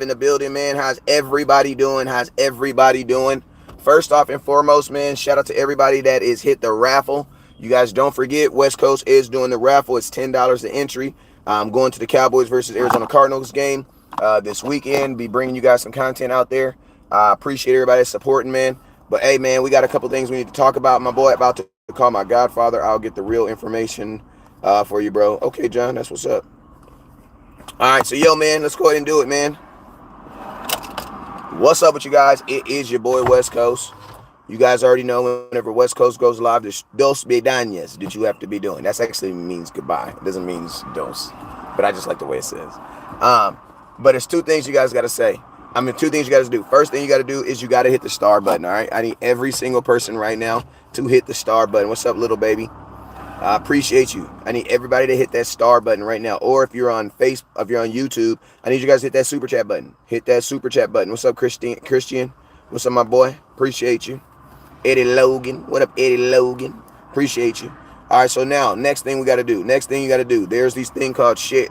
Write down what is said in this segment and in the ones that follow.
in the building, man. How's everybody doing? How's everybody doing? First off and foremost, man, shout out to everybody that is hit the raffle. You guys don't forget, West Coast is doing the raffle. It's $10 the entry. I'm going to the Cowboys versus Arizona Cardinals game this weekend. Be bringing you guys some content out there. I appreciate everybody supporting, man. But hey, man, we got a couple things we need to talk about. My boy about to call my godfather. I'll get the real information for you, bro. Okay, John, that's what's up. All right, so yo, man, let's go ahead and do it, man. What's up with you guys? It is your boy West Coast. You guys already know whenever West Coast goes live, there's dos bedañas that you have to be doing. That actually means goodbye. It doesn't mean dos, but I just like the way it says. But it's two things you guys got to say. Two things you got to do. First thing you got to do is you got to hit the star button, all right? I need every single person right now to hit the star button. What's up, little baby? I appreciate you. I need everybody to hit that star button right now. Or if you're on Facebook, if you're on YouTube, I need you guys to hit that super chat button. Hit that super chat button. What's up, Christian? What's up, my boy? Appreciate you. Eddie Logan. What up, Eddie Logan? Appreciate you. All right, so now, next thing we got to do. Next thing you got to do. There's these thing called super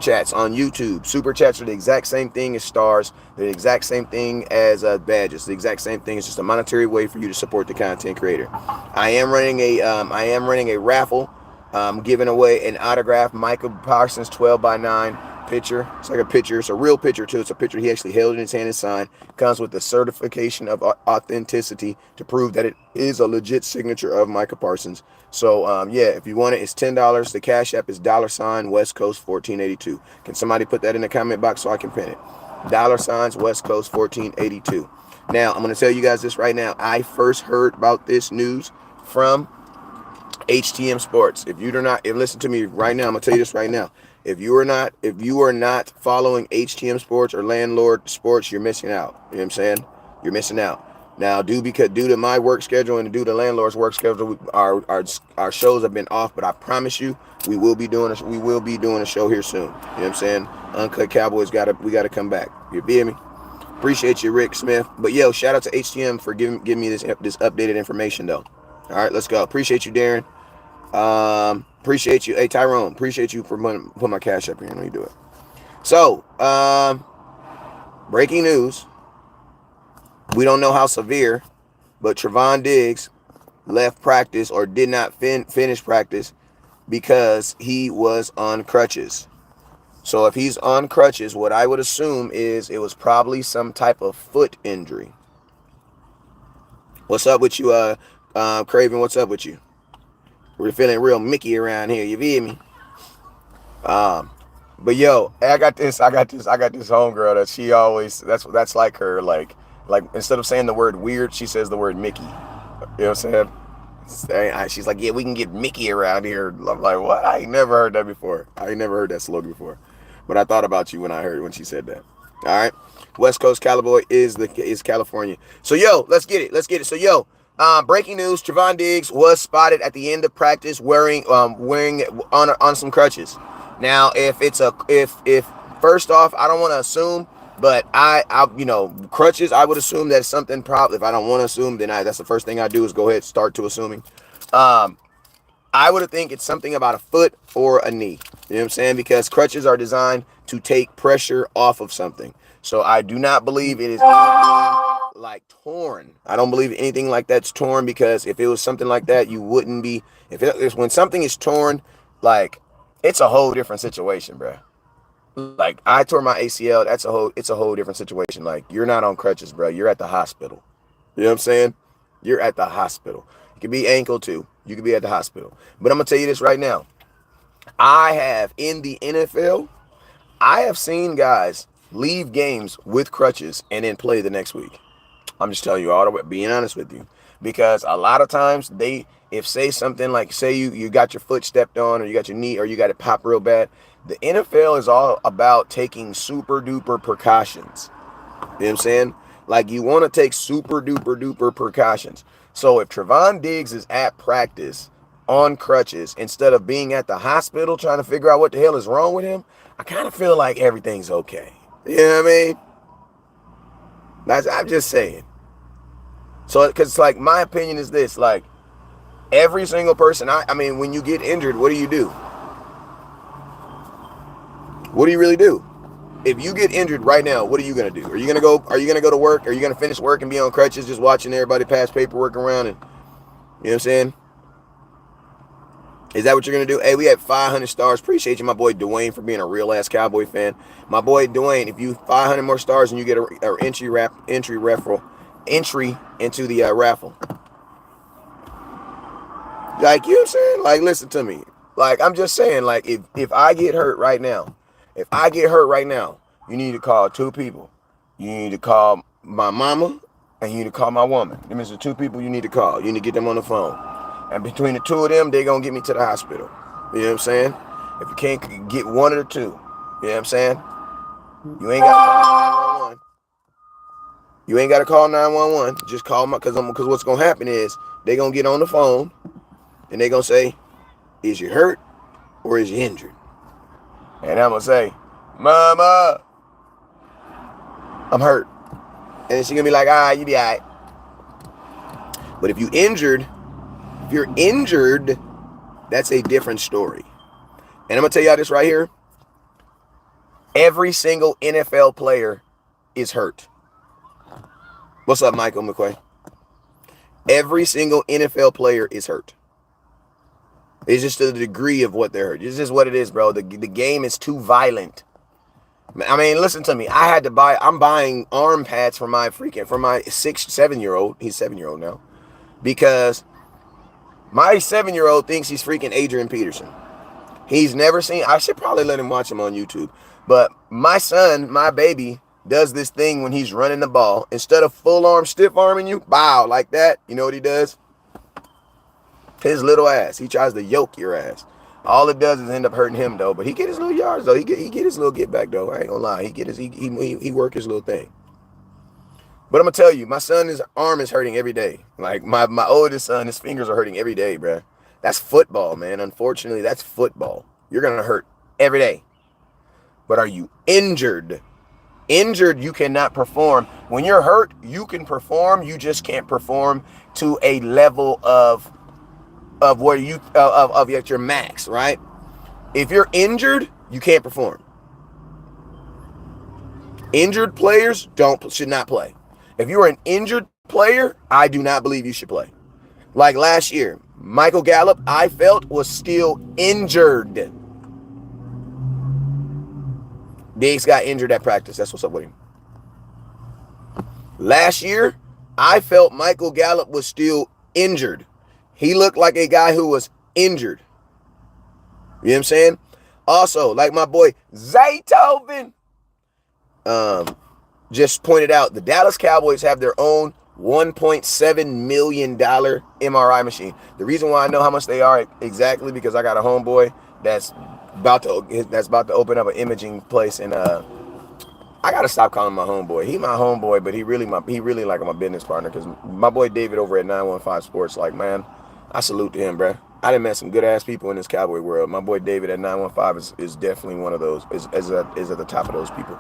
chats on YouTube. Super chats are the exact same thing as stars. They're the exact same thing as badges. The exact same thing. It's just a monetary way for you to support the content creator. I am running a raffle, giving away an autographed Michael Parsons 12x9 picture. It's like a picture. It's a real picture too. It's a picture he actually held in his hand and signed. Comes with the certification of authenticity to prove that it is a legit signature of Michael Parsons. So yeah, if you want it, it's $10. The Cash App is $ West Coast 1482. Can somebody put that in the comment box so I can pin it? $ West Coast 1482. Now I'm gonna tell you guys this right now. I first heard about this news from HTM Sports. If listen to me right now, I'm gonna tell you this right now. If you are not following HTM Sports or Landlord Sports, you're missing out. You know what I'm saying? You're missing out. Now, due to my work schedule and due to Landlord's work schedule, our shows have been off. But I promise you, we will be doing a show here soon. You know what I'm saying? Uncut Cowboys we gotta come back. You feel me? Appreciate you, Rick Smith. But yo, shout out to HTM for giving me this updated information though. All right, let's go. Appreciate you, Darren. Appreciate you. Hey, Tyrone, appreciate you for putting my cash up here. Let me do it. So, breaking news. We don't know how severe, but Trevon Diggs left practice or did not finish practice because he was on crutches. So if he's on crutches, what I would assume is it was probably some type of foot injury. What's up with you, Craven? What's up with you? We're feeling real Mickey around here. You feel me? But yo, I got this homegirl that she always that's like her like instead of saying the word weird, she says the word Mickey. You know what I'm saying? She's like, yeah, we can get Mickey around here. I'm like, what? I ain't never heard that before. I ain't never heard that slogan before. But I thought about you when she said that. All right, West Coast Cowboy is California. So yo, let's get it. So yo. Breaking news: Trevon Diggs was spotted at the end of practice wearing on some crutches. Now, if first off, I don't want to assume, but I crutches. I would assume that it's something. Probably if I don't want to assume, then that's the first thing I do is go ahead and start to assuming. I would think it's something about a foot or a knee. You know what I'm saying? Because crutches are designed to take pressure off of something. So I do not believe it is anything like torn. I don't believe anything like that's torn, because if it was something like that, you wouldn't be. When something is torn, like, it's a whole different situation, bro. Like, I tore my ACL. It's a whole different situation. Like, you're not on crutches, bro. You're at the hospital. You know what I'm saying? You're at the hospital. It could be ankle too. You could be at the hospital. But I'm gonna tell you this right now. In the NFL, I have seen guys leave games with crutches and then play the next week. I'm just telling you all the way, being honest with you, because a lot of times say something like, say you got your foot stepped on, or you got your knee, or you got it popped real bad. The NFL is all about taking super duper precautions. You know what I'm saying? Like, you want to take super duper precautions. So if Trevon Diggs is at practice on crutches instead of being at the hospital trying to figure out what the hell is wrong with him, I kind of feel like everything's okay. You know what I mean? I'm just saying. So, because, like, my opinion is this, like, every single person, I mean, when you get injured, what do you do? What do you really do? If you get injured right now, what are you gonna do? Are you gonna go to work? Are you gonna finish work and be on crutches just watching everybody pass paperwork around and, you know what I'm saying? Is that what you're going to do? Hey, we had 500 stars. Appreciate you, my boy Dwayne, for being a real-ass Cowboy fan. My boy Dwayne, if you 500 more stars and you get an entry into the raffle. Like, you know what I'm saying? Like, listen to me. Like, I'm just saying, like, if I get hurt right now, you need to call two people. You need to call my mama and you need to call my woman. Them is the two people you need to call. You need to get them on the phone. And between the two of them, they're going to get me to the hospital. You know what I'm saying? If you can't get one of the two, you know what I'm saying? You ain't got to call 911. You ain't got to call 911. Just call my, because what's going to happen is they're going to get on the phone and they're going to say, is you hurt or is you injured? And I'm going to say, Mama, I'm hurt. And she's going to be like, all right, you be all right. But if you're injured, that's a different story. And I'm going to tell y'all this right here. Every single NFL player is hurt. What's up, Michael McQuay? Every single NFL player is hurt. It's just the degree of what they're hurt. It's just what it is, bro. The game is too violent. I mean, listen to me. I'm buying arm pads for my 7-year-old. He's 7-year-old now. Because my 7-year-old thinks he's freaking Adrian Peterson. He's never seen, I should probably let him watch him on YouTube. But my son, my baby, does this thing when he's running the ball. Instead of full arm, stiff arming you, bow, like that. You know what he does? His little ass. He tries to yoke your ass. All it does is end up hurting him, though. But he get his little yards, though. He get his little get back, though. I ain't gonna lie. He work his little thing. But I'm gonna tell you, my son's arm is hurting every day. Like my oldest son, his fingers are hurting every day, bruh. That's football, man. Unfortunately, that's football. You're gonna hurt every day. But are you injured? Injured, you cannot perform. When you're hurt, you can perform. You just can't perform to a level of where you at your max, right? If you're injured, you can't perform. Injured players should not play. If you're an injured player, I do not believe you should play. Like last year, Michael Gallup, I felt, was still injured. Diggs got injured at practice. That's what's up with him. Last year, I felt Michael Gallup was still injured. He looked like a guy who was injured. You know what I'm saying? Also, like my boy Zaytoven just pointed out, the Dallas Cowboys have their own $1.7 million MRI machine. The reason why I know how much they are exactly because I got a homeboy that's about to open up an imaging place, and I gotta stop calling him my homeboy. He my homeboy, but he really like my business partner, because my boy David over at 915 Sports, like, man, I salute to him, bruh. I done met some good ass people in this Cowboy world. My boy David at 915 is definitely one of those. Is at the top of those people.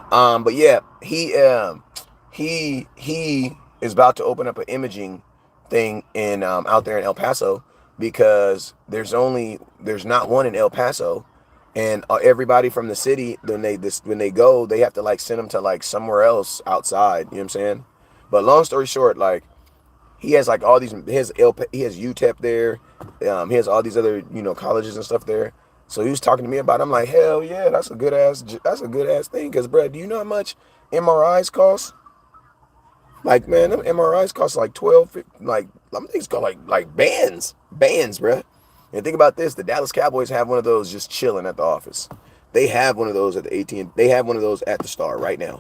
But yeah, he is about to open up an imaging thing in out there in El Paso, because there's not one in El Paso, and everybody from the city, when they go, they have to like send them to like somewhere else outside. You know what I'm saying? But long story short, like, he has like all these, he has UTEP there, he has all these other, you know, colleges and stuff there. So he was talking to me about it. I'm like, hell yeah, that's a good ass thing. Because, bro, do you know how much MRIs cost? Like, man, them MRIs cost like 12, like, them things cost like bands, bro. And think about this: the Dallas Cowboys have one of those just chilling at the office. They have one of those at the AT&T. They have one of those at the Star right now.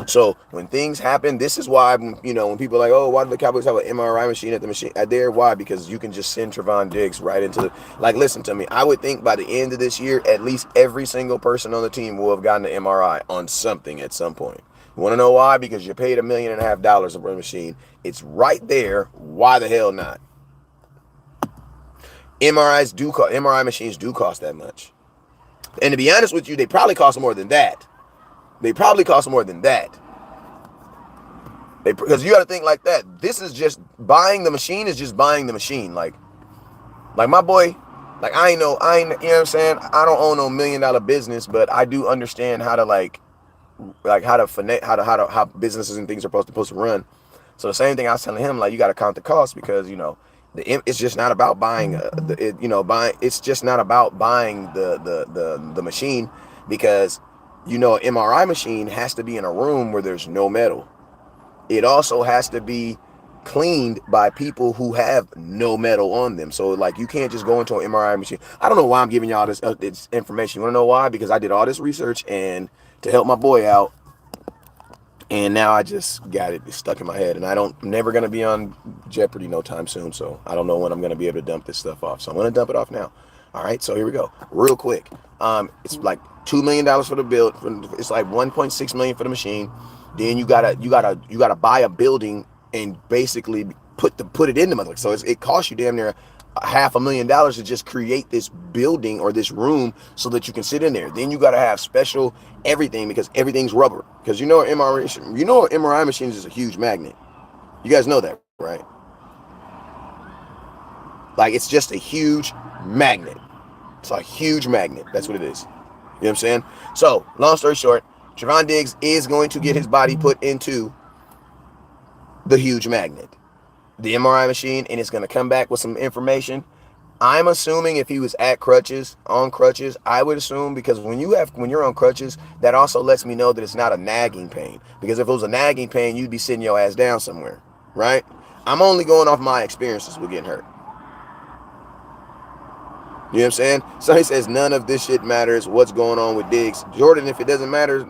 So when things happen, this is why, you know, when people are like, oh, why do the Cowboys have an MRI machine at the machine at there? Why? Because you can just send Trevon Diggs right into the, like, listen to me. I would think by the end of this year, at least every single person on the team will have gotten an MRI on something at some point. You want to know why? Because you paid $1.5 million for a machine. It's right there. Why the hell not? MRI machines do cost that much. And to be honest with you, they probably cost more than that. Because you got to think like that. This is just buying the machine, is just buying the machine. Like my boy Like you know what I'm saying? I don't own no $1 million business, but I do understand how to like how to finesse, how businesses and things are supposed to run. So the same thing I was telling him, like you got to count the cost because it's just not about buying it's just not about buying the machine because an MRI machine has to be in a room where there's no metal. It also has to be cleaned by people who have no metal on them. So like you can't just go into an MRI machine. I don't know why I'm giving y'all this information. You want to know why? Because I did all this research and to help my boy out, and now I just got it stuck in my head, and I'm never gonna be on Jeopardy no time soon. So I don't know when I'm gonna be able to dump this stuff off. So I'm gonna dump it off now. All right, so here we go, real quick. It's like $2 million for the build. It's like 1.6 million for the machine. Then you gotta buy a building and basically put it in the mother. So it costs you damn near $500,000 to just create this building or this room so that you can sit in there. Then you gotta have special everything because everything's rubber. Because an MRI machine is a huge magnet. You guys know that, right? Like it's just a huge magnet. It's a huge magnet. That's what it is. You know what I'm saying? So, long story short, Trevon Diggs is going to get his body put into the huge magnet, the MRI machine, and it's going to come back with some information. I'm assuming if he was on crutches, I would assume because when you're on crutches, that also lets me know that it's not a nagging pain. Because if it was a nagging pain, you'd be sitting your ass down somewhere, right? I'm only going off my experiences with getting hurt. You know what I'm saying? So he says none of this shit matters. What's going on with Diggs? Jordan, if it doesn't matter,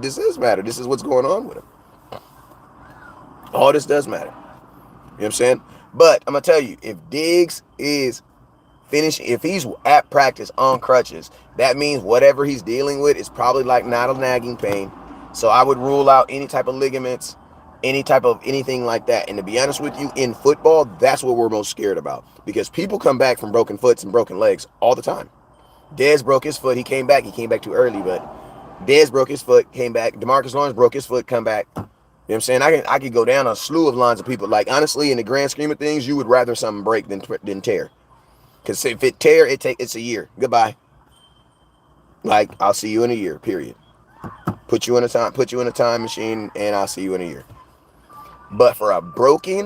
this does matter. This is what's going on with him. All this does matter. You know what I'm saying? But I'm going to tell you, if Diggs is finishing, if he's at practice on crutches, that means whatever he's dealing with is probably like not a nagging pain. So I would rule out any type of ligaments, any type of anything like that. And to be honest with you, in football, that's what we're most scared about. Because people come back from broken foots and broken legs all the time. Dez broke his foot. He came back too early, but Dez broke his foot, came back. DeMarcus Lawrence broke his foot, come back. You know what I'm saying? I could go down a slew of lines of people. Like, honestly, in the grand scheme of things, you would rather something break than tear. Because if it tear, it's a year. Goodbye. Like, I'll see you in a year, period. Put you in a time machine, and I'll see you in a year. But for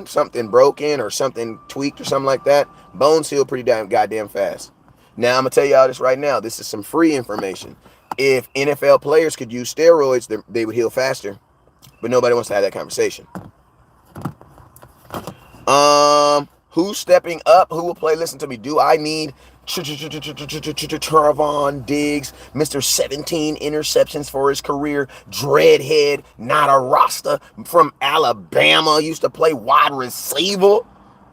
something broken or something tweaked or something like that, bones heal pretty goddamn fast. Now, I'm going to tell y'all this right now. This is some free information. If NFL players could use steroids, they would heal faster. But nobody wants to have that conversation. Who's stepping up? Who will play? Listen to me. Do I need Trevon Diggs, Mr. 17 interceptions for his career, dreadhead, not a roster from Alabama, used to play wide receiver?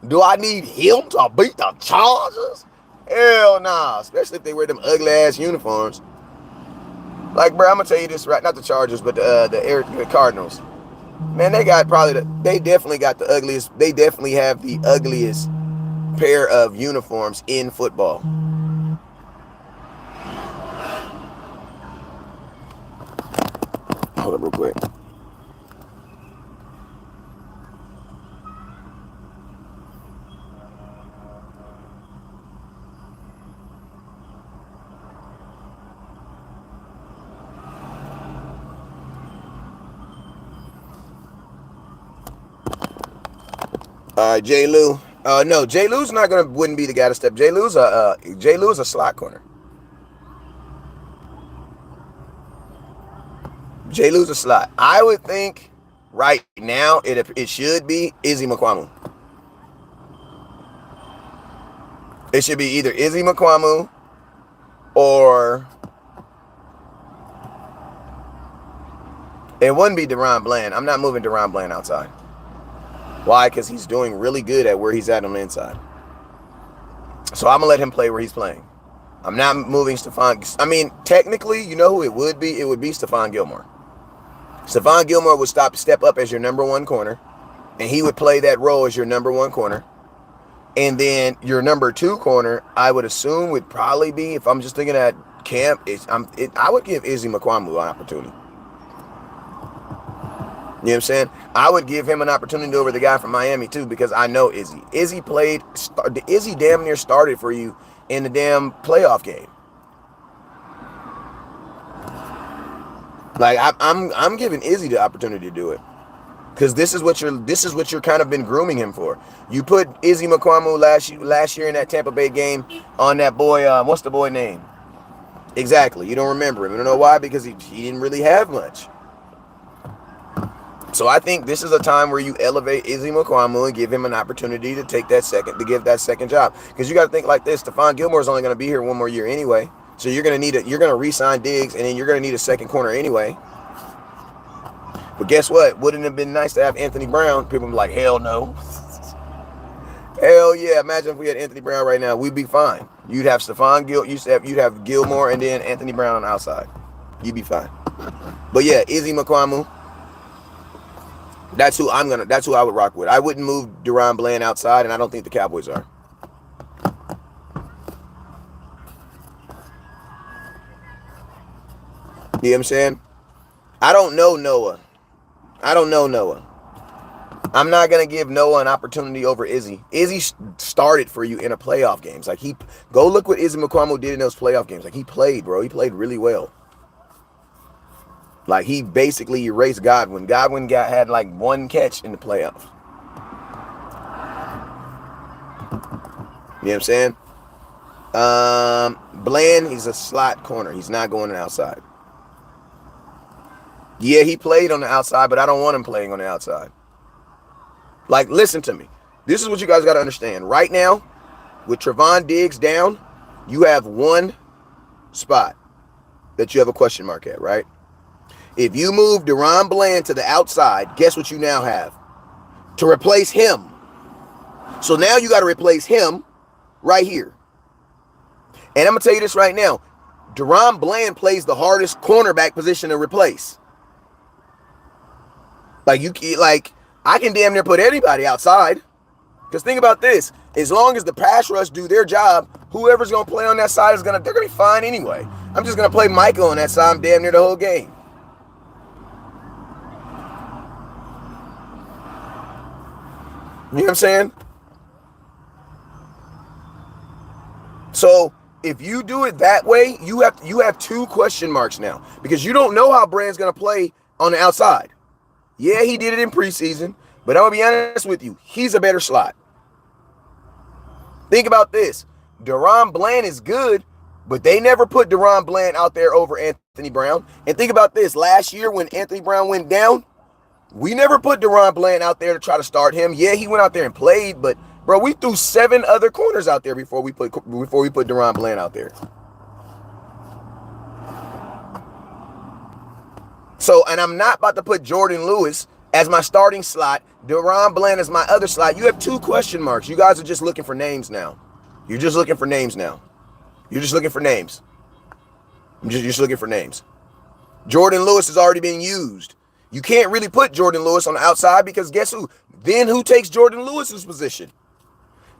Do I need him to beat the Chargers? Hell nah, especially if they wear them ugly ass uniforms. Like, bro, I'm gonna tell you this right, not the Chargers, but the Cardinals. Man, they definitely got the ugliest. They definitely have the ugliest pair of uniforms in football. Hold up real quick. J. Lou. No, J. Lou's wouldn't be the guy to step. J. Lou's a slot corner. J. Lou's a slot. I would think right now it should be Izzy McQuamu. It should be either Izzy McQuamu or it wouldn't be Deron Bland. I'm not moving Deron Bland outside. Why? Because he's doing really good at where he's at on the inside. So I'm going to let him play where he's playing. I'm not moving Stephon. I mean, technically, you know who it would be? It would be Stephon Gilmore. Stephon Gilmore would step up as your number one corner, and he would play that role as your number one corner. And then your number two corner, I would assume, would probably be, if I'm just thinking at camp, I would give Izzy McQuamu an opportunity. You know what I'm saying? I would give him an opportunity over the guy from Miami, too, because I know Izzy. Izzy damn near started for you in the damn playoff game. Like I'm giving Izzy the opportunity to do it. Because this is what you're kind of been grooming him for. You put Izzy McCormu last year in that Tampa Bay game on that boy. What's the boy name? Exactly. You don't remember him. You don't know why? Because he didn't really have much. So I think this is a time where you elevate Izzy McCormu and give him an opportunity to give that second job. Because you got to think like this: Stephon Gilmore is only going to be here one more year anyway. So you're going to re-sign Diggs, and then you're going to need a second corner anyway. But guess what? Wouldn't it have been nice to have Anthony Brown? People be like, hell no. Hell yeah. Imagine if we had Anthony Brown right now. We'd be fine. You'd have you'd have Gilmore and then Anthony Brown on the outside. You'd be fine. But yeah, Izzy McCormu. That's who I would rock with. I wouldn't move DaRon Bland outside, and I don't think the Cowboys are. You know what I'm saying? I don't know Noah. I'm not going to give Noah an opportunity over Izzy. Izzy started for you in a playoff games. Like go look what Izzy McCormu did in those playoff games. Like he played, bro. He played really well. Like he basically erased Godwin. Godwin had like one catch in the playoffs. You know what I'm saying? Bland, he's a slot corner. He's not going outside. Yeah, he played on the outside, but I don't want him playing on the outside. Like, listen to me. This is what you guys got to understand. Right now, with Trevon Diggs down, you have one spot that you have a question mark at, right? If you move DaRon Bland to the outside, guess what you now have? To replace him. So now you got to replace him right here. And I'm going to tell you this right now. DaRon Bland plays the hardest cornerback position to replace. I can damn near put anybody outside. Because think about this. As long as the pass rush do their job, whoever's going to play on that side they're going to be fine anyway. I'm just going to play Michael on that side damn near the whole game. You know what I'm saying? So if you do it that way, you have two question marks now. Because you don't know how Brand's going to play on the outside. Yeah, he did it in preseason, but I'm going to be honest with you. He's a better slot. Think about this. DaRon Bland is good, but they never put DaRon Bland out there over Anthony Brown. And think about this. Last year when Anthony Brown went down, we never put DaRon Bland out there to try to start him. Yeah, he went out there and played, but, bro, we threw 7 other corners out there before we put DaRon Bland out there. So, and I'm not about to put Jordan Lewis as my starting slot. DaRon Bland is my other slot. You have two question marks. You guys are just looking for names now. You're just looking for names now. You're just looking for names. You're just looking for names. Jordan Lewis is already being used. You can't really put Jordan Lewis on the outside because guess who? Then who takes Jordan Lewis's position?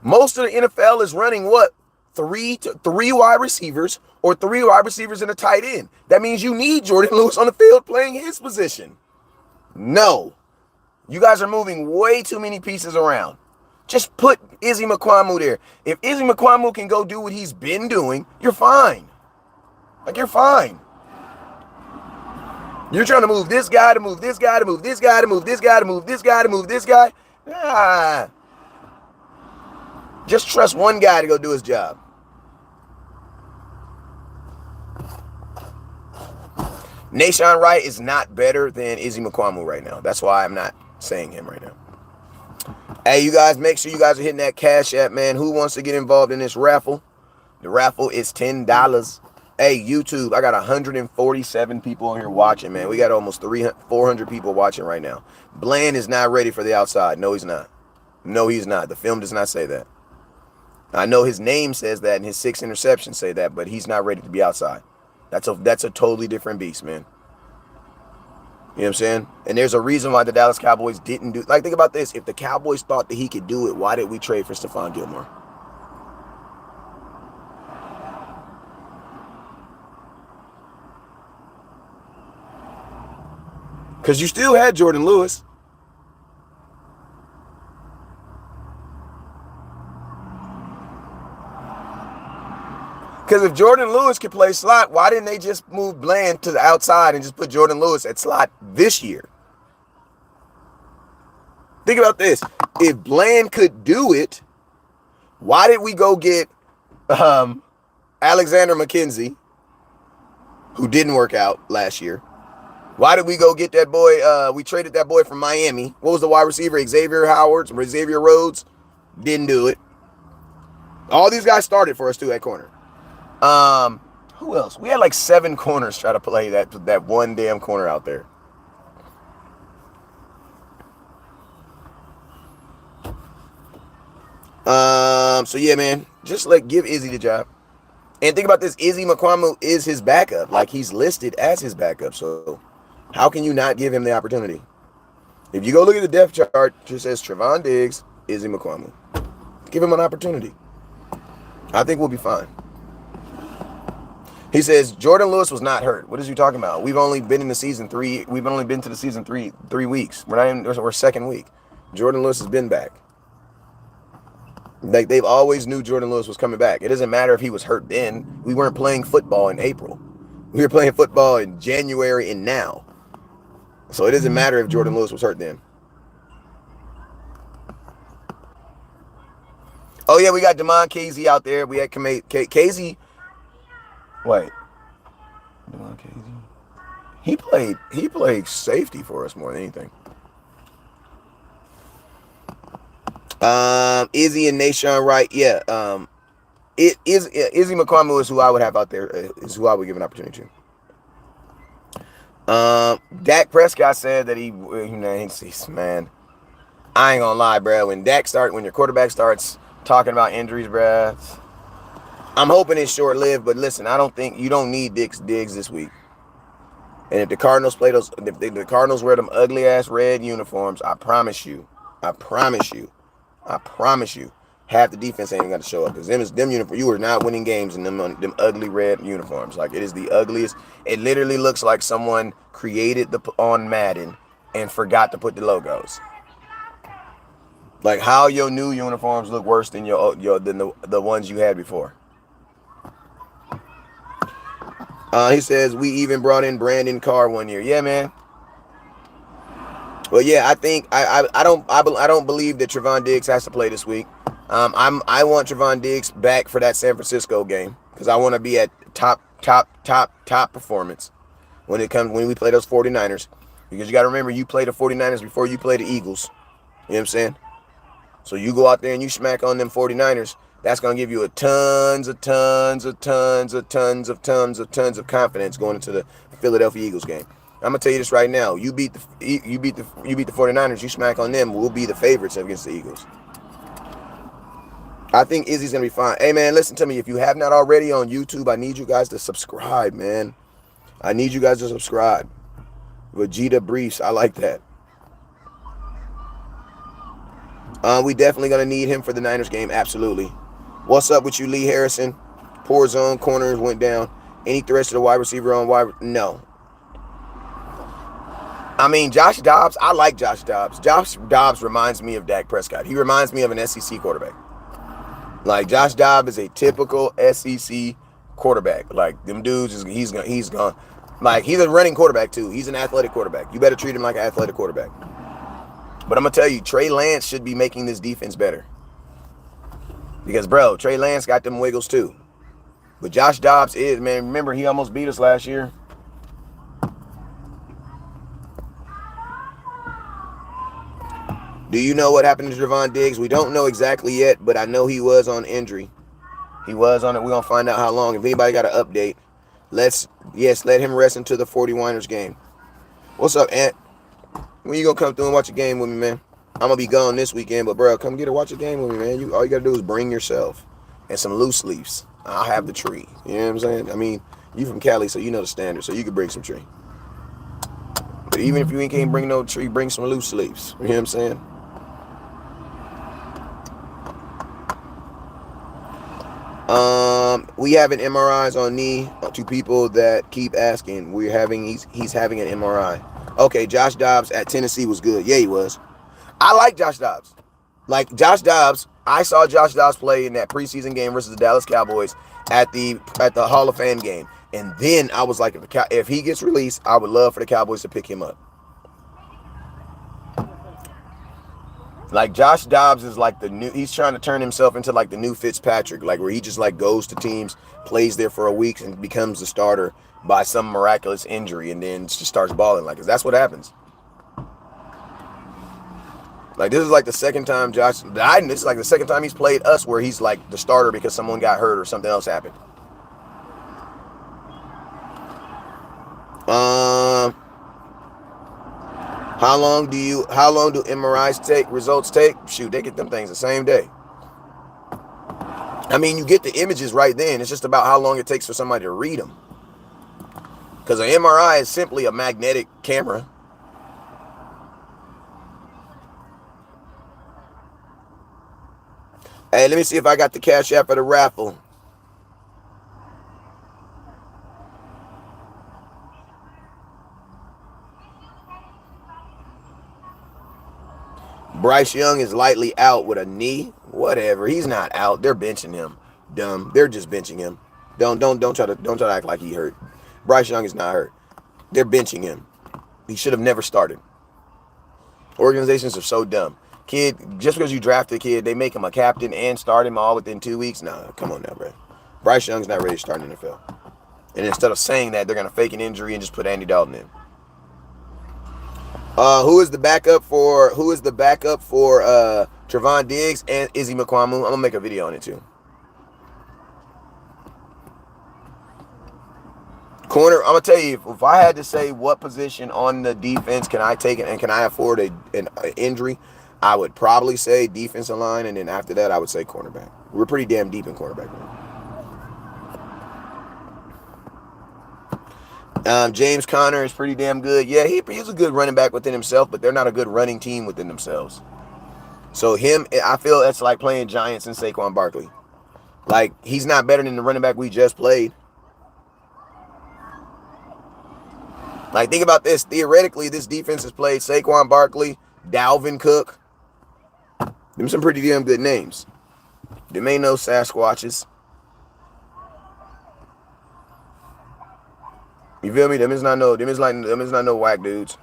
Most of the NFL is running what? 3 wide receivers or 3 wide receivers and a tight end. That means you need Jordan Lewis on the field playing his position. No. You guys are moving way too many pieces around. Just put Izzy McCormu there. If Izzy McCormu can go do what he's been doing, you're fine. Like, you're fine. You're trying to move this guy to move this guy to move this guy to move this guy to move this guy to move this guy. Just trust one guy to go do his job. Nahshon Wright is not better than Izzy McCormu right now. That's why I'm not saying him right now. Hey, you guys, make sure you guys are hitting that Cash App, man. Who wants to get involved in this raffle? The raffle is $10. Hey, YouTube, I got 147 people on here watching, man. We got almost 400 people watching right now. Bland is not ready for the outside. No, he's not. No, he's not. The film does not say that. I know his name says that and his 6 interceptions say that, but he's not ready to be outside. That's a totally different beast, man. You know what I'm saying? And there's a reason why the Dallas Cowboys didn't do. Like, think about this. If the Cowboys thought that he could do it, why did we trade for Stephon Gilmore? Because you still had Jordan Lewis. Because if Jordan Lewis could play slot, why didn't they just move Bland to the outside and just put Jordan Lewis at slot this year? Think about this. If Bland could do it, why did we go get Alexander McKenzie, who didn't work out last year? Why did we go get that boy? We traded that boy from Miami. What was the wide receiver? Xavier Rhodes. Didn't do it. All these guys started for us too at corner. Who else? We had like 7 corners try to play that one damn corner out there. So yeah, man, just give Izzy the job. And think about this, Izzy Mukuamu is his backup. Like, he's listed as his backup. So how can you not give him the opportunity? If you go look at the depth chart, it just says Trevon Diggs, Izzy Mukuamu. Give him an opportunity. I think we'll be fine. He says Jordan Lewis was not hurt. What is he talking about? We've only been in the season 3. We've only been to the season 3 weeks. We're second week. Jordan Lewis has been back. Like, they've always knew Jordan Lewis was coming back. It doesn't matter if he was hurt then. We weren't playing football in April. We were playing football in January and now. So it doesn't matter if Jordan Lewis was hurt then. Oh yeah, we got Demond Casey out there. We had Casey. Wait. Demond Casey. He played safety for us more than anything. Izzy and Nashawn Wright, yeah. Izzy Mukuamu is who I would have out there. Is who I would give an opportunity to. Dak Prescott said that man, I ain't gonna lie, bro. When your quarterback starts talking about injuries, bro, I'm hoping it's short-lived. But listen, I don't think you don't need Diggs this week. And if the Cardinals if the Cardinals wear them ugly ass red uniforms, I promise you. Half the defense ain't even got to show up. Because them uniforms, you are not winning games in them ugly red uniforms. Like, it is the ugliest. It literally looks like someone created on Madden and forgot to put the logos. Like, how your new uniforms look worse than the ones you had before. He says we even brought in Brandon Carr one year. Yeah, man. Well, yeah, I think I don't believe that Trevon Diggs has to play this week. I want Trevon Diggs back for that San Francisco game because I want to be at top performance when we play those 49ers. Because you got to remember, you play the 49ers before you play the Eagles. You know what I'm saying? So you go out there and you smack on them 49ers. That's going to give you a tons of confidence going into the Philadelphia Eagles game. I'm gonna tell you this right now. You beat the 49ers. You smack on them. We'll be the favorites against the Eagles. I think Izzy's gonna be fine. Hey man, listen to me. If you have not already on YouTube, I need you guys to subscribe, man. I need you guys to subscribe. Vegeta Briefs, I like that. We definitely gonna need him for the Niners game. Absolutely. What's up with you, Lee Harrison? Poor zone corners went down. Any threats to the wide receiver on wide? No. I mean, Josh Dobbs, I like Josh Dobbs. Josh Dobbs reminds me of Dak Prescott. He reminds me of an SEC quarterback. Like, Josh Dobbs is a typical SEC quarterback. Like, them dudes, he's gone. Like, he's a running quarterback, too. He's an athletic quarterback. You better treat him like an athletic quarterback. But I'm going to tell you, Trey Lance should be making this defense better. Because, bro, Trey Lance got them wiggles, too. But Josh Dobbs is, man, remember, he almost beat us last year. Do you know what happened to Trevon Diggs? We don't know exactly yet, but I know he was on injury. He was on it. We're going to find out how long. If anybody got an update, let him rest until the 49ers game. What's up, Ant? When you going to come through and watch a game with me, man? I'm going to be gone this weekend, but, bro, come watch a game with me, man. All you got to do is bring yourself and some loose leaves. I'll have the tree. You know what I'm saying? I mean, you from Cali, so you know the standard, so you can bring some tree. But even if you can't bring no tree, bring some loose leaves. You know what I'm saying? We having MRIs on knee to people that keep asking. He's having an MRI. Okay, Josh Dobbs at Tennessee was good. Yeah, he was. I like Josh Dobbs. Like, Josh Dobbs I saw Josh Dobbs play in that preseason game versus the Dallas Cowboys at the Hall of Fame game, and then I was like, if he gets released, I would love for the Cowboys to pick him up. Like Josh Dobbs is like the new. He's trying to turn himself into like the new Fitzpatrick, like where he just like goes to teams, plays there for a week, and becomes the starter by some miraculous injury, and then just starts balling. Like, 'cause that's what happens. Like, this is like the second time this is like the second time he's played us where he's like the starter because someone got hurt or something else happened. How long do MRIs results take? Shoot, they get them things the same day. I mean, you get the images right then. It's just about how long it takes for somebody to read them. Because an MRI is simply a magnetic camera. Hey, let me see if I got the Cash App for the raffle. Bryce Young is lightly out with a knee. Whatever. He's not out. They're benching him. Dumb. They're just benching him. Don't try to act like he hurt. Bryce Young is not hurt. They're benching him. He should have never started. Organizations are so dumb. Kid, just because you draft a kid, they make him a captain and start him all within 2 weeks. Nah, come on now, bro. Bryce Young's not ready to start in the NFL. And instead of saying that, they're gonna fake an injury and just put Andy Dalton in. Who is the backup for Trevon Diggs and Izzy McQuamu? I'm gonna make a video on it too. Corner, I'm gonna tell you, if I had to say what position on the defense can I take it and can I afford an injury, I would probably say defensive line, and then after that I would say cornerback. We're pretty damn deep in cornerback now. James Conner is pretty damn good. Yeah, he's a good running back within himself, but they're not a good running team within themselves. So I feel that's like playing Giants and Saquon Barkley. Like, he's not better than the running back we just played. Like, think about this. Theoretically, this defense has played Saquon Barkley, Dalvin Cook. Them some pretty damn good names. Them ain't no Sasquatches. You feel me? Them is not no whack dudes.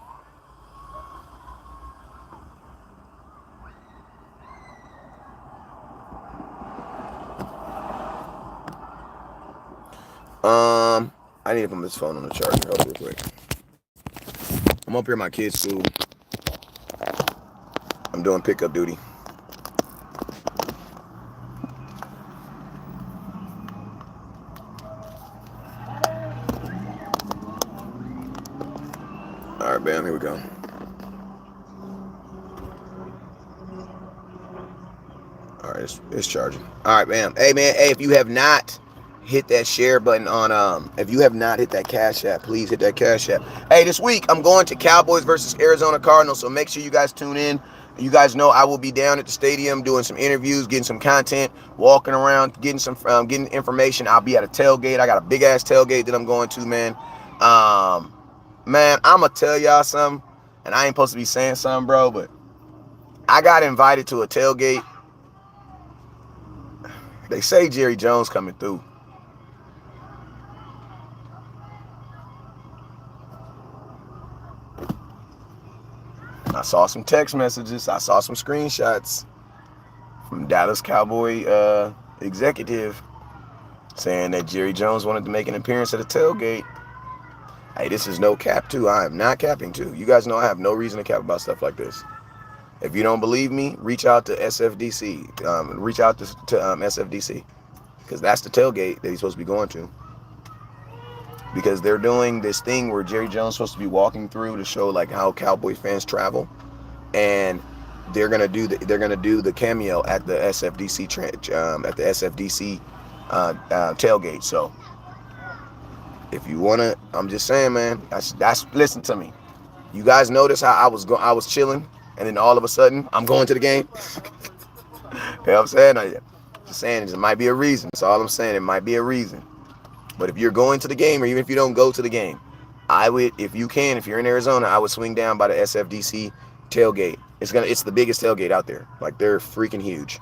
I need to put this phone on the charger. Hold real quick. I'm up here at my kid's school. I'm doing pickup duty. All right, bam, here we go. All right, it's charging. All right, bam. Hey, man, if you have not hit that share button on, if you have not hit that Cash App, please hit that Cash App. Hey, this week I'm going to Cowboys versus Arizona Cardinals, so make sure you guys tune in. You guys know I will be down at the stadium doing some interviews, getting some content, walking around, getting information. I'll be at a tailgate. I got a big ass tailgate that I'm going to, man. Man, I'm gonna tell y'all something, and I ain't supposed to be saying something, bro, but I got invited to a tailgate. They say Jerry Jones coming through. I saw some text messages. I saw some screenshots from Dallas Cowboy executive saying that Jerry Jones wanted to make an appearance at a tailgate. Hey, this is no cap too. I am not capping too. You guys know I have no reason to cap about stuff like this. If you don't believe me, reach out to SFDC. Reach out to SFDC, because that's the tailgate that he's supposed to be going to. Because they're doing this thing where Jerry Jones is supposed to be walking through to show like how Cowboy fans travel, and they're gonna do the cameo at the SFDC tailgate. So if you wanna, I'm just saying, man. That's listen to me. You guys notice how I was chilling, and then all of a sudden I'm going to the game. You know what I'm saying? Just saying, it might be a reason. That's all I'm saying. It might be a reason. But if you're going to the game, or even if you don't go to the game, I would, if you're in Arizona, I would swing down by the SFDC tailgate. It's the biggest tailgate out there. Like, they're freaking huge.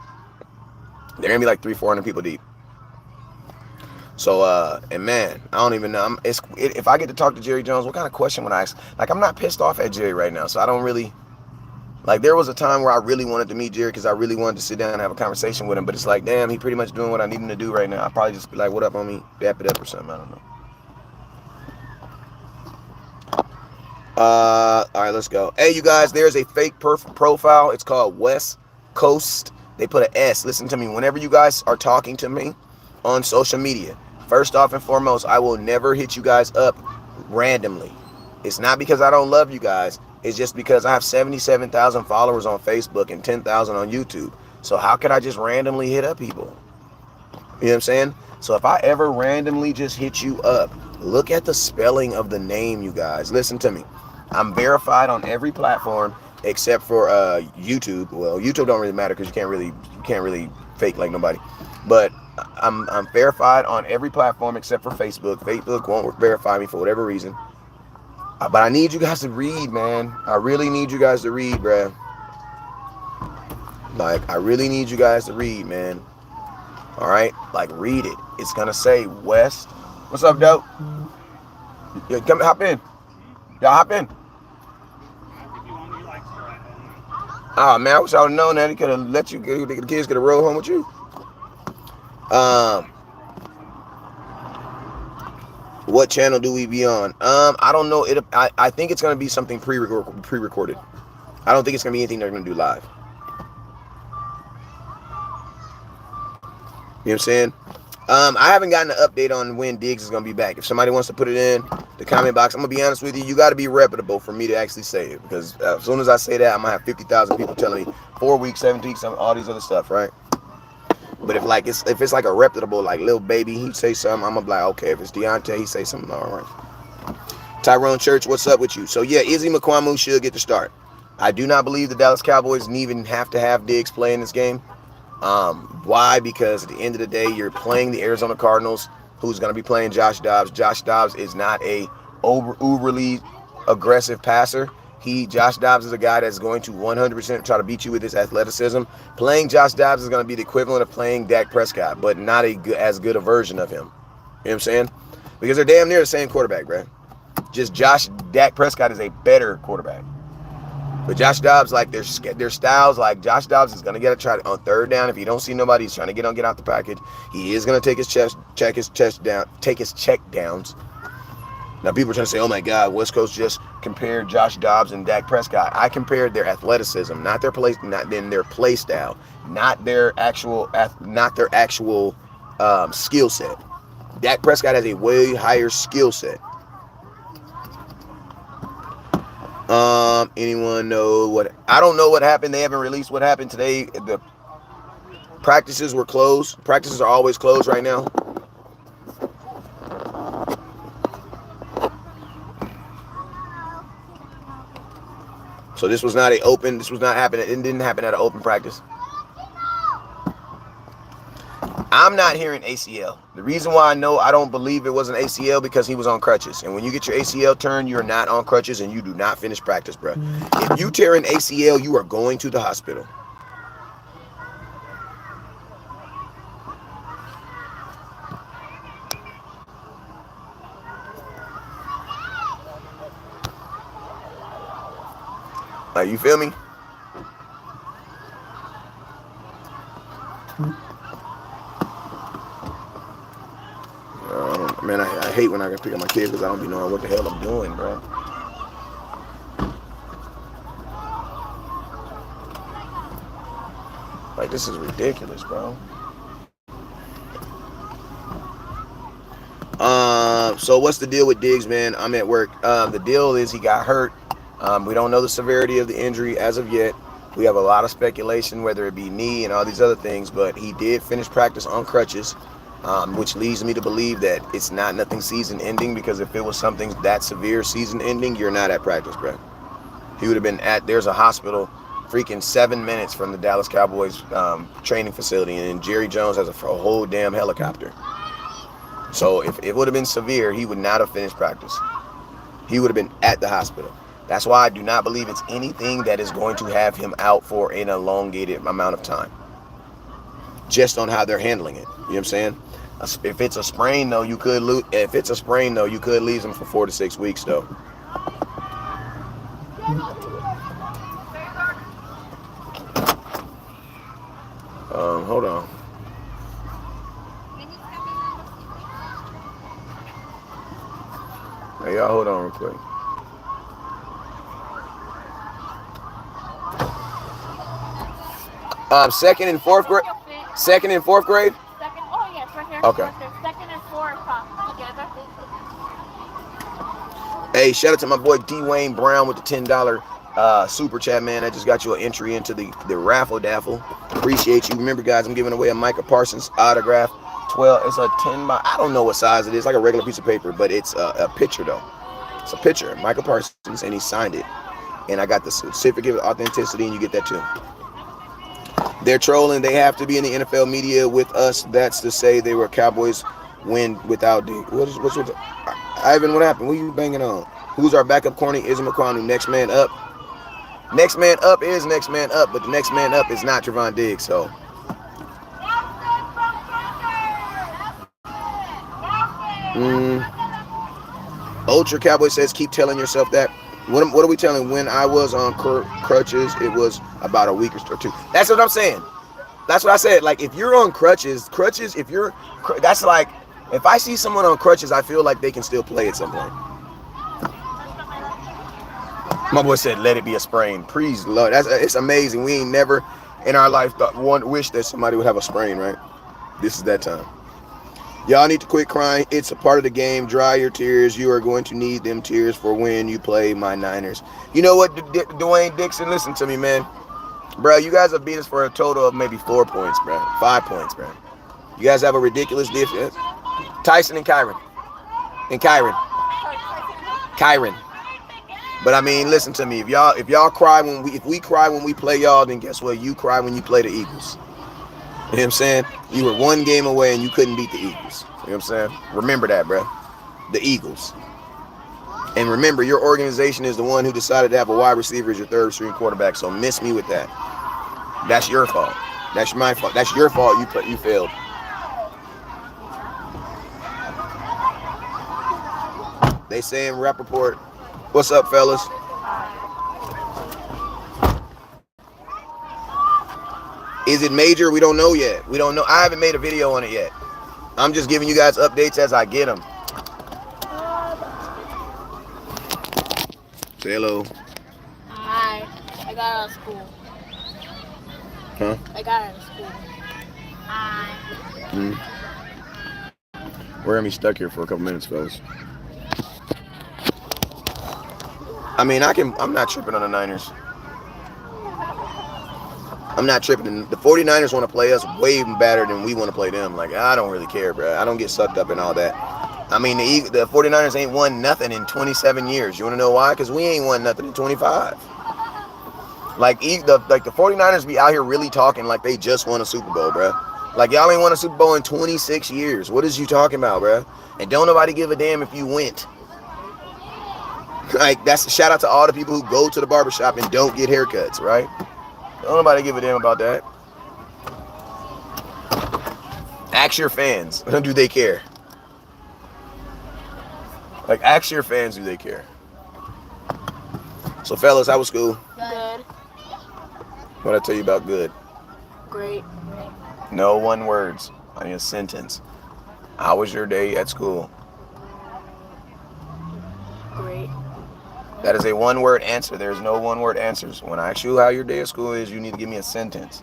They're gonna be like 300-400 people deep. So, and man, I don't even know. If I get to talk to Jerry Jones, what kind of question would I ask? Like, I'm not pissed off at Jerry right now, so I don't really. Like, there was a time where I really wanted to meet Jerry because I really wanted to sit down and have a conversation with him, but it's like, damn, he pretty much doing what I need him to do right now. I'll probably just be like, what up, homie? Dap it up or something. I don't know. All right, let's go. Hey, you guys, there's a fake profile. It's called West Coast. They put an S. Listen to me. Whenever you guys are talking to me on social media, first off and foremost, I will never hit you guys up randomly. It's not because I don't love you guys. It's just because I have 77,000 followers on Facebook and 10,000 on YouTube. So how could I just randomly hit up people? You know what I'm saying? So if I ever randomly just hit you up, look at the spelling of the name, you guys. Listen to me. I'm verified on every platform except for YouTube. Well, YouTube don't really matter because you can't really fake like nobody. But I'm verified on every platform except for Facebook. Facebook won't verify me for whatever reason. But I need you guys to read, man. I really need you guys to read, bruh. Like, I really need you guys to read, man. All right? Like, read it. It's going to say West. What's up, dope? Yeah, come hop in. Y'all hop in. Oh, man, I wish I would have known that. He could have let you, the kids could have rolled home with you. What channel do we be on? I don't know. I think it's going to be something pre-recorded. I don't think it's going to be anything they're going to do live. You know what I'm saying? I haven't gotten an update on when Diggs is going to be back. If somebody wants to put it in the comment box, I'm going to be honest with you. You got to be reputable for me to actually say it. Because as soon as I say that, I'm going to have 50,000 people telling me 4 weeks, 7 weeks, all these other stuff, right? But if it's like a reputable, like Lil Baby, he say something, I'm gonna be like, okay. If it's Deontay, he say something, all right. Tyrone Church, what's up with you? So yeah, Izzy Mukuamu should get the start. I do not believe the Dallas Cowboys even have to have Diggs play in this game. Why? Because at the end of the day, you're playing the Arizona Cardinals, who's gonna be playing Josh Dobbs. Josh Dobbs is not a overly aggressive passer. Josh Dobbs is a guy that's going to 100% try to beat you with his athleticism. Playing Josh Dobbs is going to be the equivalent of playing Dak Prescott, but not as good a version of him. You know what I'm saying? Because they're damn near the same quarterback, bro. Just Dak Prescott is a better quarterback. But Josh Dobbs, like their styles, like Josh Dobbs is going to get a try on third down. If he don't see nobody, he's trying to get out the package. He is going to take his check downs. Now, people are trying to say, oh, my God, West Coast just compared Josh Dobbs and Dak Prescott. I compared their athleticism, not their play style, not their actual skill set. Dak Prescott has a way higher skill set. Anyone know what? I don't know what happened. They haven't released what happened today. The practices were closed. Practices are always closed right now. So this was not happening. It didn't happen at an open practice. I'm not hearing ACL. The reason why I don't believe it was an ACL because he was on crutches. And when you get your ACL turned, you're not on crutches and you do not finish practice, bro. If you tear an ACL, you are going to the hospital. Like, you feel me? Man, I hate when I can pick up my kids because I don't be knowing what the hell I'm doing, bro. Like, this is ridiculous, bro. So what's the deal with Diggs, man? I'm at work. The deal is he got hurt. We don't know the severity of the injury as of yet. We have a lot of speculation, whether it be knee and all these other things, but he did finish practice on crutches, which leads me to believe that it's not nothing season ending, because if it was something that severe season ending, you're not at practice, bro. He would have been there's a hospital freaking 7 minutes from the Dallas Cowboys training facility, and Jerry Jones has a whole damn helicopter. So if it would have been severe, he would not have finished practice. He would have been at the hospital. That's why I do not believe it's anything that is going to have him out for an elongated amount of time. just on how they're handling it. You know what I'm saying? If it's a sprain, though, you could lose. If it's a sprain, though, you could lose them for 4 to 6 weeks, though. Hold on. Hey, y'all, hold on real quick. Second and fourth grade. Second and fourth grade. Second. Oh yes, right here. Okay. Second and fourth together. Hey, shout out to my boy Dwayne Brown with the $10 super chat, man. I just got you an entry into the raffle daffle. Appreciate you. Remember, guys, I'm giving away a Micah Parsons autograph. 12. It's a 10 by. I don't know what size it is. Like a regular piece of paper, but it's a picture though. It's a picture, Micah Parsons, and he signed it. And I got the certificate of authenticity, and you get that too. They're trolling. They have to be in the NFL media with us. That's to say they were Cowboys win without D. What's Ivan, what happened? What are you banging on? Who's our backup corner? Izzy McQuanu. Next man up. Next man up is next man up, but the next man up is not Trevon Diggs. So. Ultra Cowboy says, keep telling yourself that. What are we telling? When I was on crutches, it was about a week or two. That's what I'm saying. That's what I said. Like, if you're on crutches, that's like, if I see someone on crutches, I feel like they can still play at some point. My boy said, let it be a sprain. Please, Lord. It's amazing. We ain't never in our life wish that somebody would have a sprain, right? This is that time. Y'all need to quit crying. It's a part of the game. Dry your tears. You are going to need them tears for when you play my Niners. You know what, Dwayne Dixon? Listen to me, man. Bro, you guys have beat us for a total of maybe 4 points, bro. 5 points, bro. You guys have a ridiculous defense. Tyson and Kyron. Kyron. But I mean, listen to me. If y'all cry if we cry when we play y'all, then guess what? You cry when you play the Eagles. You know what I'm saying? You were 1 game away and you couldn't beat the Eagles. You know what I'm saying? Remember that, bro. The Eagles. And remember, your organization is the one who decided to have a wide receiver as your third string quarterback. So miss me with that. That's your fault. That's my fault. That's your fault. You failed. They saying Rappaport. What's up, fellas? Is it major? We don't know yet. We don't know. I haven't made a video on it yet. I'm just giving you guys updates as I get them. Say hello. Hi. I got out of school. Huh? I got out of school. Hi. We're gonna be stuck here for a couple minutes, fellas. I mean, I'm not tripping on the Niners. I'm not tripping. The 49ers want to play us way better than we want to play them. Like, I don't really care, bro. I don't get sucked up in all that. I mean, the 49ers ain't won nothing in 27 years. You want to know why? Because we ain't won nothing in 25. Like, the 49ers be out here really talking like they just won a Super Bowl, bro. Like, y'all ain't won a Super Bowl in 26 years. What is you talking about, bro? And don't nobody give a damn if you went. Like, that's a shout out to all the people who go to the barbershop and don't get haircuts, right? Don't nobody give a damn about that. Ask your fans. Do they care? Like, ask your fans, do they care? So, fellas, how was school? Good. What'd I tell you about good? Great. No one words. I need a sentence. How was your day at school? Great. That is a one-word answer. There's no one-word answers. When I ask you how your day at school is, you need to give me a sentence.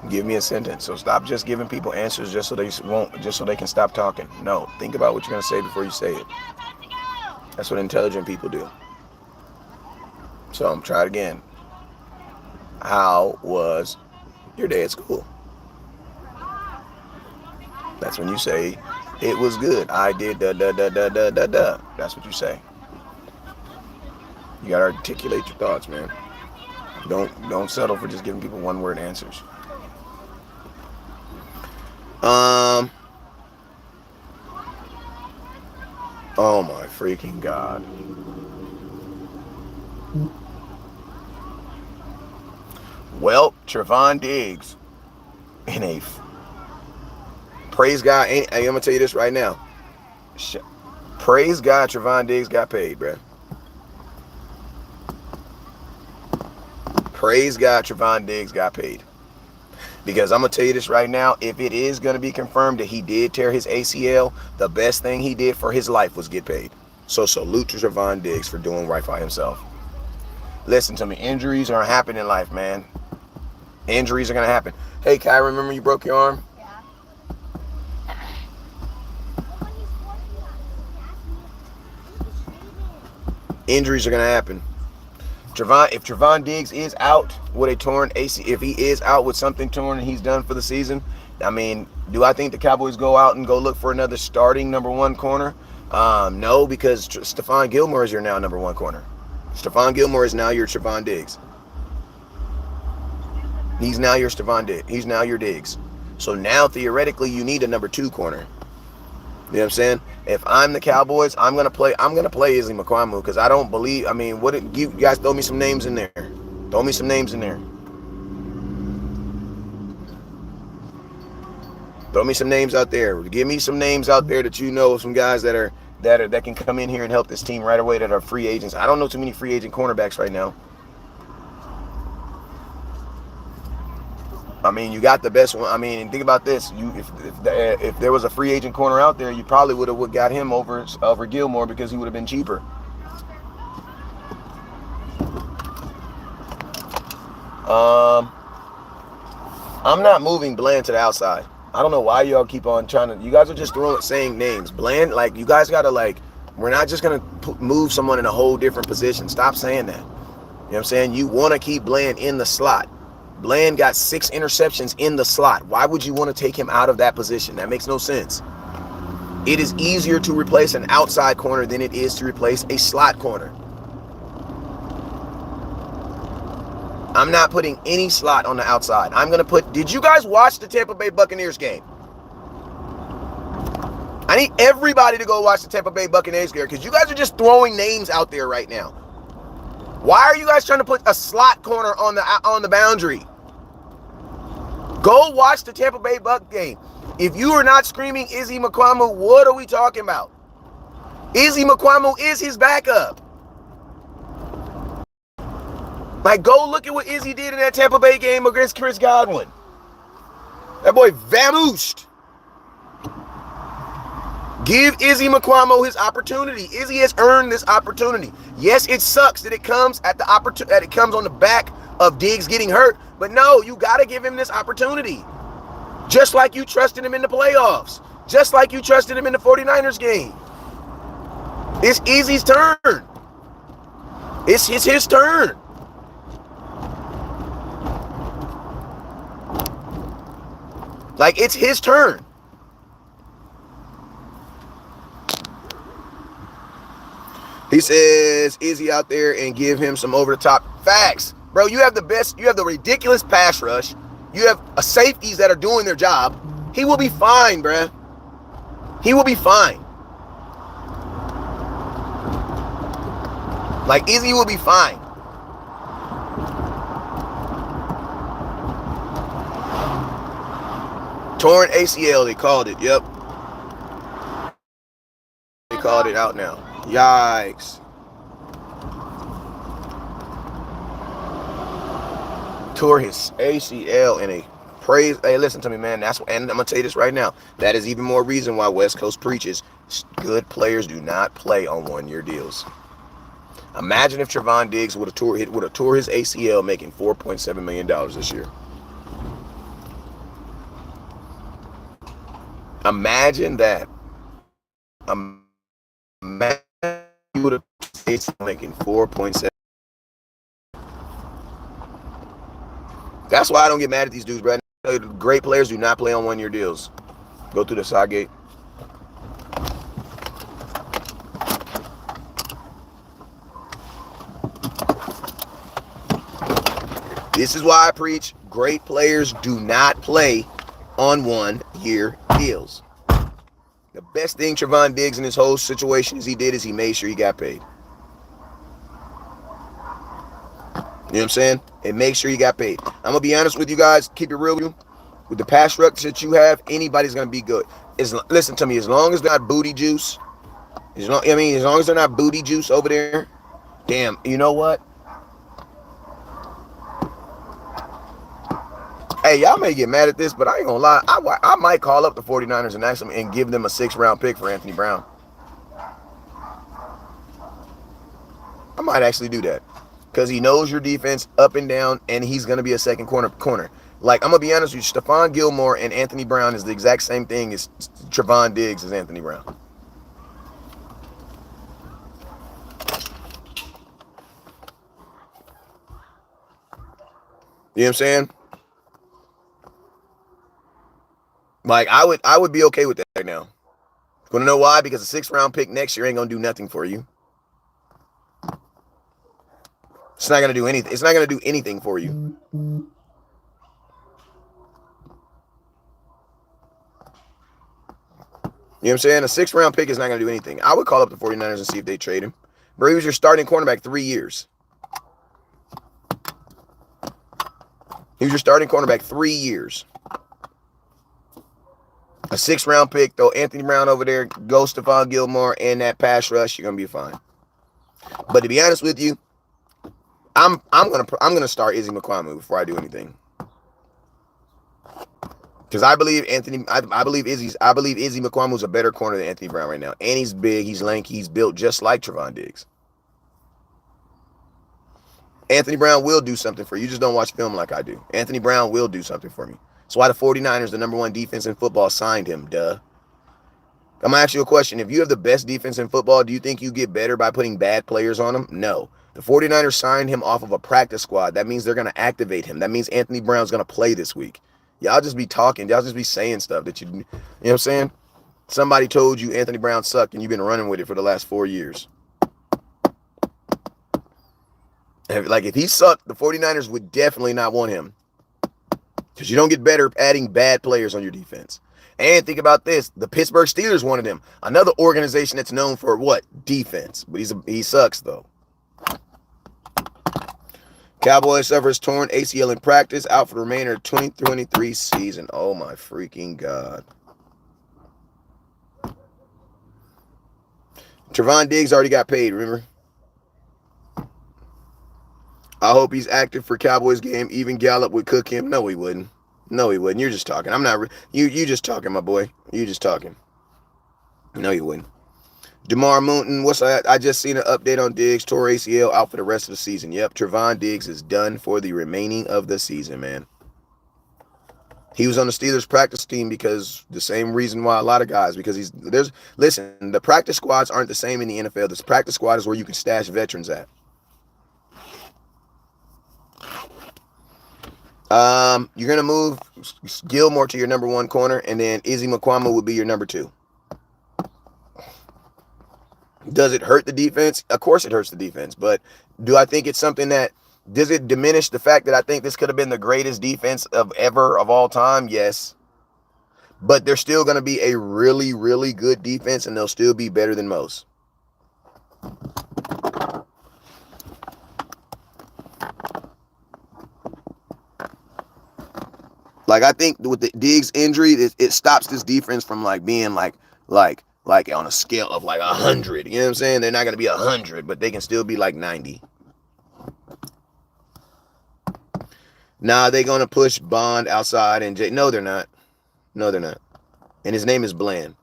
Give me a sentence. So stop just giving people answers just so they can stop talking. No, think about what you're gonna say before you say it. That's what intelligent people do. So I'm try it again. How was your day at school? That's when you say it was good. I did da da da da da da da. That's what you say. You gotta articulate your thoughts, man. Don't settle for just giving people one-word answers. Oh my freaking God. Well, Trevon Diggs in a praise God. I'm gonna tell you this right now. Praise God, Trevon Diggs got paid, bro. Praise God, Trevon Diggs got paid. Because I'm going to tell you this right now, if it is going to be confirmed that he did tear his ACL, the best thing he did for his life was get paid. So salute to Trevon Diggs for doing right by himself. Listen to me, injuries are happening in life, man. Injuries are going to happen. Hey, Kai, remember you broke your arm? Yeah. Injuries are going to happen. If Trevon Diggs is out with a torn AC, if he is out with something torn and he's done for the season, I mean, do I think the Cowboys go out and go look for another starting number one corner? No, because Stephon Gilmore is your now number one corner. Stephon Gilmore is now your Trevon Diggs. He's now your Stephon Diggs. He's now your Diggs. So now theoretically you need a number two corner. You know what I'm saying? If I'm the Cowboys, I'm gonna play Izzy McQuamu because I don't believe. I mean, you guys throw me some names in there? Throw me some names in there. Throw me some names out there. Give me some names out there that you know, some guys that can come in here and help this team right away that are free agents. I don't know too many free agent cornerbacks right now. I mean, you got the best one. I mean, think about this. If there was a free agent corner out there, you probably would have got him over Gilmore because he would have been cheaper. I'm not moving Bland to the outside. I don't know why y'all keep on trying to. You guys are just saying names. Bland, like you guys gotta like. We're not just gonna move someone in a whole different position. Stop saying that. You know what I'm saying? You want to keep Bland in the slot. Bland got 6 interceptions in the slot. Why would you want to take him out of that position? That makes no sense. It is easier to replace an outside corner than it is to replace a slot corner. I'm not putting any slot on the outside. Did you guys watch the Tampa Bay Buccaneers game? I need everybody to go watch the Tampa Bay Buccaneers game because you guys are just throwing names out there right now. Why are you guys trying to put a slot corner on the boundary? Go watch the Tampa Bay Buc game. If you are not screaming Izzy McQuamu, what are we talking about? Izzy McQuamu is his backup. Like, go look at what Izzy did in that Tampa Bay game against Chris Godwin. That boy vamoosed. Give Izzy McQuamu his opportunity. Izzy has earned this opportunity. Yes, it sucks that it comes on the back of Diggs getting hurt, but no, you got to give him this opportunity. Just like you trusted him in the playoffs. Just like you trusted him in the 49ers game. It's Izzy's turn. It's his turn. Like, it's his turn. He says, Izzy out there and give him some over-the-top facts. Bro, you have the ridiculous pass rush. You have safeties that are doing their job. He will be fine, bruh. He will be fine. Like, Izzy will be fine. Torn ACL, they called it. Yep. They called it out now. Yikes. Tore his ACL in a praise. Hey, listen to me, man. And I'm going to tell you this right now. That is even more reason why West Coast preaches good players do not play on one-year deals. Imagine if Trevon Diggs would have tore his ACL making $4.7 million this year. Imagine that. Imagine you would have making 4.7. That's why I don't get mad at these dudes, bro. Great players do not play on one-year deals. Go through the side gate. This is why I preach great players do not play on one-year deals. The best thing Trevon Diggs in this whole situation is he made sure he got paid. You know what I'm saying? And make sure you got paid. I'm going to be honest with you guys. Keep it real with you. with the pass rush that you have, anybody's gonna be good. Listen to me, as long as they're not booty juice, as long as they're not booty juice over there, damn, you know what? Hey, y'all may get mad at this, but I ain't gonna lie. I might call up the 49ers and ask them and give them a 6th-round pick for Anthony Brown. I might actually do that. Because he knows your defense up and down, and he's going to be a second corner. Like, I'm going to be honest with you, Stephon Gilmore and Anthony Brown is the exact same thing as Trevon Diggs as Anthony Brown. You know what I'm saying? Like, I would be okay with that right now. You want to know why? Because a 6th-round pick next year ain't going to do nothing for you. It's not going to do anything. It's not going to do anything for you. You know what I'm saying? A 6th-round pick is not going to do anything. I would call up the 49ers and see if they trade him. Bro, he was your starting cornerback 3 years. He was your starting cornerback 3 years. A 6th-round pick, throw Anthony Brown over there, go Stephon Gilmore, and that pass rush, you're gonna be fine. But to be honest with you, I'm gonna start Izzy McClamu before I do anything. Because I believe Izzy McClamu is a better corner than Anthony Brown right now. And he's big, he's lanky, he's built just like Trevon Diggs. Anthony Brown will do something for you. You just don't watch film like I do. Anthony Brown will do something for me. That's why the 49ers, the #1 defense in football, signed him, duh. I'm going to ask you a question. If you have the best defense in football, do you think you get better by putting bad players on them? No. The 49ers signed him off of a practice squad. That means they're going to activate him. That means Anthony Brown's going to play this week. Y'all just be talking. Y'all just be saying stuff that you know what I'm saying? Somebody told you Anthony Brown sucked and you've been running with it for the last 4 years. Like, if he sucked, the 49ers would definitely not want him. Because you don't get better adding bad players on your defense. And think about this. The Pittsburgh Steelers wanted him. Another organization that's known for what? Defense. But he sucks, though. Cowboys suffers torn ACL in practice. Out for the remainder of 2023 season. Oh, my freaking God. Trevon Diggs already got paid, remember? I hope he's active for Cowboys game. Even Gallup would cook him. No, he wouldn't. No, he wouldn't. You're just talking. I'm not. You just talking, my boy. You just talking. No, you wouldn't. DeMar Mountain, what's that? I just seen an update on Diggs. Tore ACL, out for the rest of the season. Yep, Trevon Diggs is done for the remaining of the season, man. He was on the Steelers practice team because the same reason why a lot of guys, because listen, the practice squads aren't the same in the NFL. This practice squad is where you can stash veterans at. You're going to move Gilmore to your #1 corner, and then Izzy McClamu would be your #2. Does it hurt the defense? Of course it hurts the defense, but do I think it's something that, does it diminish the fact that I think this could have been the greatest defense of all time? Yes. But they're still going to be a really, really good defense, and they'll still be better than most. Like, I think with the Diggs injury, it stops this defense from like being like on a scale of like 100. You know what I'm saying? They're not going to be 100, but they can still be like 90. Nah, they're going to push Bond outside and no, they're not. No, they're not. And his name is Bland.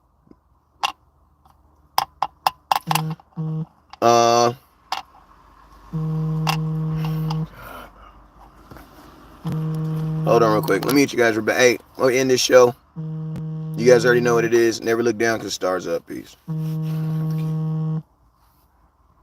Hold on real quick. Let me get you guys. Hey, we'll end this show. You guys already know what it is. Never look down because stars up. Peace.